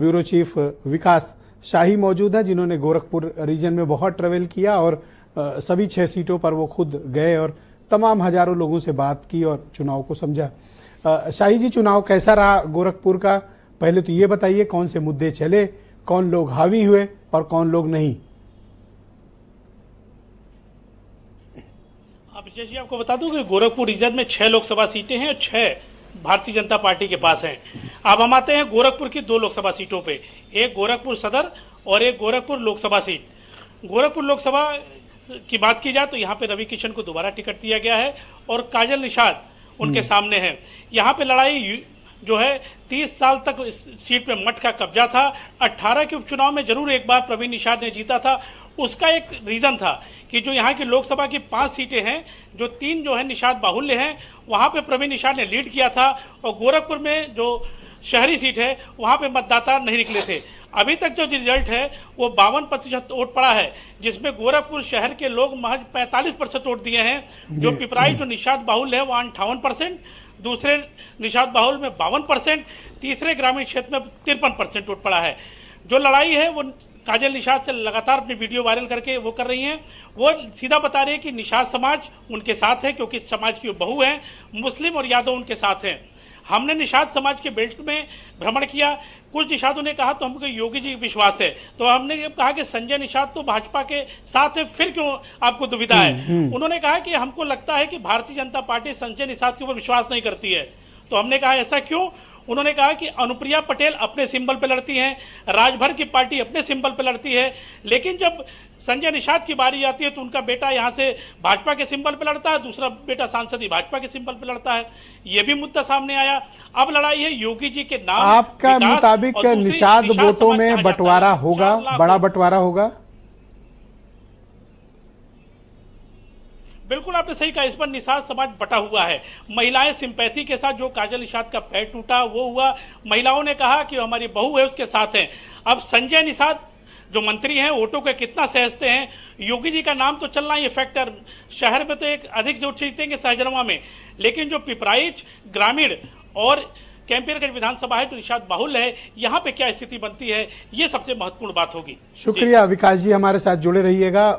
Bureau chief विकास शाही मौजूद हैं, जिन्होंने गोरखपुर रीजन में बहुत ट्रेवल किया और सभी 6 सीटों पर वो खुद गए और तमाम हजारों लोगों से बात की और चुनाव को समझा। शाही जी, चुनाव कैसा रहा गोरखपुर का? पहले तो ये बताइए कौन से मुद्दे चले, कौन लोग हावी हुए और कौन लोग नहीं। विजय जी, आपको बता दूं कि गोरखपुर रीजन में 6 लोकसभा सीटें हैं और 6 भारतीय जनता पार्टी के पास हैं। अब हम आते हैं गोरखपुर की 2 लोकसभा सीटों पे, एक गोरखपुर सदर और एक गोरखपुर लोकसभा सीट। गोरखपुर लोकसभा की बात की जाए तो यहाँ पे रवि किशन को दोबारा टिकट दिया गया है और काजल निषाद उनके सामने है। यहाँ पे लड़ाई जो है 30 साल तक इस सीट पे मठ का कब्जा था। 18 के उपचुनाव में जरूर एक बार प्रवीण निषाद ने जीता था। उसका एक रीजन था कि जो यहाँ की लोकसभा की 5 सीटें हैं, जो 3 जो है निषाद बाहुल्य हैं, वहां पे प्रवीण निषाद ने लीड किया था और गोरखपुर में जो शहरी सीट है वहां पे मतदाता नहीं निकले थे। अभी तक जो रिजल्ट है वो 52% वोट पड़ा है, जिसमें गोरखपुर शहर के लोग महज 45% वोट दिए हैं। जो पिपराई जो निषाद बाहुल्य है वो 58%, दूसरे निषाद बाहुल में 52%, तीसरे ग्रामीण क्षेत्र में 53% वोट पड़ा है। जो लड़ाई है वो काजल निषाद से लगातार अपनी वीडियो वायरल करके वो कर रही हैं। वो सीधा बता रही है कि निषाद समाज उनके साथ है क्योंकि समाज की बहू है, मुस्लिम और यादव उनके साथ हैं। हमने निषाद समाज के बेल्ट में भ्रमण किया, कुछ निषादों ने कहा तो हमको योगी जी विश्वास है, तो हमने कहा कि संजय निषाद तो भाजपा के साथ है, फिर क्यों आपको दुविधा है? उन्होंने कहा कि हमको लगता है कि भारतीय जनता पार्टी संजय निषाद के ऊपर विश्वास नहीं करती है। तो हमने कहा ऐसा क्यों? उन्होंने कहा कि अनुप्रिया पटेल अपने सिंबल पे लड़ती हैं, राजभर की पार्टी अपने सिंबल पे लड़ती है, लेकिन जब संजय निषाद की बारी आती है तो उनका बेटा यहाँ से भाजपा के सिंबल पे लड़ता है, दूसरा बेटा सांसद ही भाजपा के सिंबल पे लड़ता है। ये भी मुद्दा सामने आया। अब लड़ाई है योगी जी के नाम। आपका मुताबिक निषाद वोटों में बंटवारा होगा, बड़ा बंटवारा होगा? बिल्कुल आपने सही कहा, इस पर निषाद समाज बटा हुआ है। महिलाएं सिंपैथी के साथ, जो काजल निषाद का पैर टूटा वो हुआ, महिलाओं ने कहा कि हमारी बहू है उसके साथ हैं। अब संजय निषाद जो मंत्री हैं वोटों के कितना सहजते हैं, योगी जी का नाम तो चलना ये फैक्टर, शहर में तो एक अधिक जो जीतेंगे सहजनवा में, लेकिन जो पिपराइच ग्रामीण और कैंपियरगंज विधानसभा है तो निषाद बाहुल्य है, यहाँ पे क्या स्थिति बनती है ये सबसे महत्वपूर्ण बात होगी। शुक्रिया विकास जी, हमारे साथ जुड़े रहिएगा।